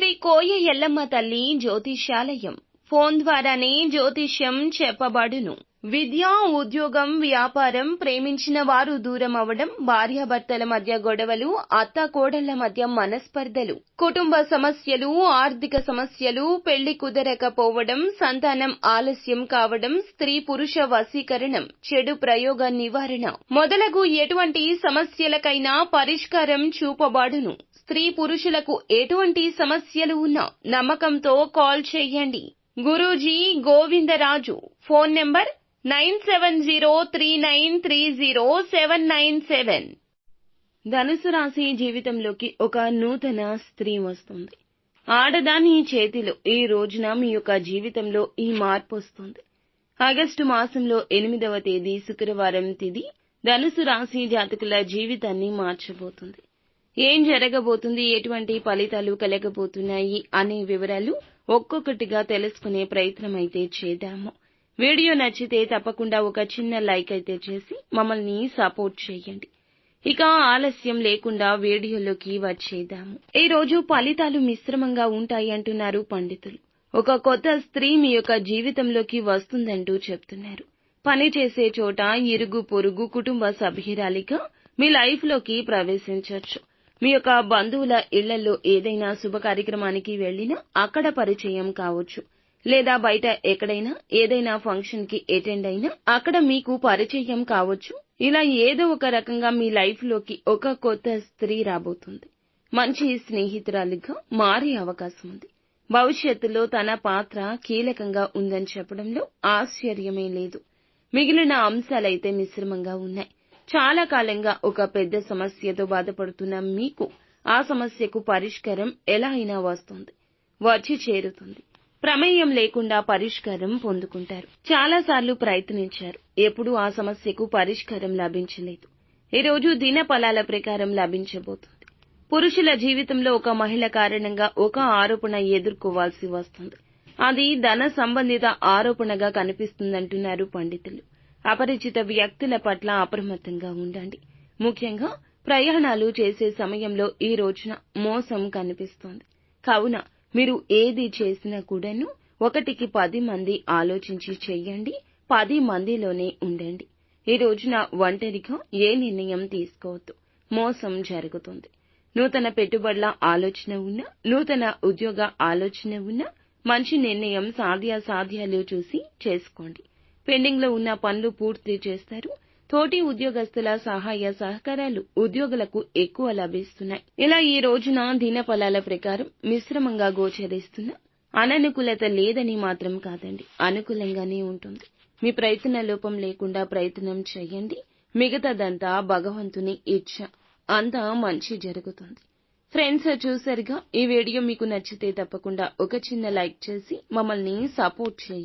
శ్రీ కోయ ఎల్లమ్మ తల్లి జ్యోతిష్యాలయం ఫోన్ ద్వారానే జ్యోతిష్యం చెప్పబడును. విద్య, ఉద్యోగం, వ్యాపారం, ప్రేమించిన వారు దూరం అవడం, భార్యాభర్తల మధ్య గొడవలు, అత్తాకోడళ్ల మధ్య మనస్పర్ధలు, కుటుంబ సమస్యలు, ఆర్థిక సమస్యలు, పెళ్లి కుదరకపోవడం, సంతానం ఆలస్యం కావడం, స్త్రీ పురుష వశీకరణం, చెడు ప్రయోగ నివారణ మొదలగు ఎటువంటి సమస్యలకైనా పరిష్కారం చూపబడును. స్త్రీ పురుషులకు ఎటువంటి సమస్యలు ఉన్నా నమ్మకంతో కాల్ చేయండి. గురూజీ గోవిందరాజు. Phone number 9703930797. ధనుసు రాశి జీవితంలోకి ఒక నూతన స్త్రీ వస్తుంది. ఆడదాని చేతిలో ఈ రోజున మీ యొక్క జీవితంలో ఈ మార్పు వస్తుంది. ఆగస్టు మాసంలో 8వ తేదీ శుక్రవారం తిథి ధనుసు రాశి జాతకుల జీవితాన్ని మార్చబోతుంది. ఏం జరగబోతుంది, ఎటువంటి ఫలితాలు కలగబోతున్నాయి అనే వివరాలు ఒక్కొక్కటిగా తెలుసుకునే ప్రయత్నం అయితే చేద్దాము. వీడియో నచ్చితే తప్పకుండా ఒక చిన్న లైక్ అయితే చేసి మమ్మల్ని సపోర్ట్ చేయండి. ఇక ఆలస్యం లేకుండా వీడియోలోకి వచ్చేద్దాము. ఈ రోజు ఫలితాలు మిశ్రమంగా ఉంటాయి అంటున్నారు పండితులు. ఒక కొత్త స్త్రీ మీ యొక్క జీవితంలోకి వస్తుందంటూ చెప్తున్నారు. పని చేసే చోట ఇరుగు పొరుగు కుటుంబ సభ్యురాలిగా మీ లైఫ్ లోకి ప్రవేశించవచ్చు. మీ యొక్క బంధువుల ఇళ్లలో ఏదైనా శుభ కార్యక్రమానికి వెళ్లినా అక్కడ పరిచయం కావచ్చు. లేదా బయట ఎక్కడైనా ఏదైనా ఫంక్షన్ కి అటెండ్ అయినా అక్కడ మీకు పరిచయం కావచ్చు. ఇలా ఏదో ఒక రకంగా మీ లైఫ్ లోకి ఒక కొత్త స్త్రీ రాబోతుంది. మంచి స్నేహితురాలిగా మారే అవకాశం ఉంది. భవిష్యత్తులో తన పాత్ర కీలకంగా ఉందని చెప్పడంలో ఆశ్చర్యమే లేదు. మిగిలిన అంశాలైతే మిశ్రమంగా ఉన్నాయి. చాలా కాలంగా ఒక పెద్ద సమస్యతో బాధపడుతున్న మీకు ఆ సమస్యకు పరిష్కారం ఎలా అయినా వస్తుంది, వచ్చి చేరుతుంది. ప్రమేయం లేకుండా పరిష్కారం పొందుకుంటారు. చాలాసార్లు ప్రయత్నించారు, ఎప్పుడూ ఆ సమస్యకు పరిష్కారం లభించలేదు. ఈ రోజు దిన ఫలాల ప్రకారం లభించబోతుంది. పురుషుల జీవితంలో ఒక మహిళ కారణంగా ఒక ఆరోపణ ఎదుర్కోవాల్సి వస్తుంది. అది ధన సంబంధిత ఆరోపణగా కనిపిస్తుందంటున్నారు పండితులు. అపరిచిత వ్యక్తుల పట్ల అప్రమత్తంగా ఉండండి. ముఖ్యంగా ప్రయాణాలు చేసే సమయంలో ఈ రోజున మోసం కనిపిస్తోంది. కావున మీరు ఏది చేసినా కూడాను 1కి 10 మంది ఆలోచించి చెయ్యండి. 10 మందిలోనే ఉండండి. ఈ రోజున ఒంటరిగా ఏ నిర్ణయం తీసుకోవద్దు, మోసం జరుగుతుంది. నూతన పెట్టుబడుల ఆలోచన ఉన్నా, నూతన ఉద్యోగ ఆలోచన ఉన్నా మంచి నిర్ణయం సాధ్యాసాధ్యాలు చూసి చేసుకోండి. పెండింగ్ లో ఉన్న పనులు పూర్తి చేస్తారు. తోటి ఉద్యోగస్తుల సహాయ సహకారాలు ఉద్యోగులకు ఎక్కువ లభిస్తున్నాయి. ఇలా ఈ రోజున దిన ఫలాల ప్రకారం మిశ్రమంగా గోచరిస్తున్న అననుకూలత లేదని మాత్రం కాదండి, అనుకూలంగానే ఉంటుంది. మీ ప్రయత్న లోపం లేకుండా ప్రయత్నం చేయండి. మిగతాదంతా భగవంతుని ఇచ్చ. అంతా మంచి జరుగుతుంది. ఫ్రెండ్స్, చూసారుగా, ఈ వీడియో మీకు నచ్చితే తప్పకుండా ఒక చిన్న లైక్ చేసి మమ్మల్ని సపోర్ట్ చేయండి.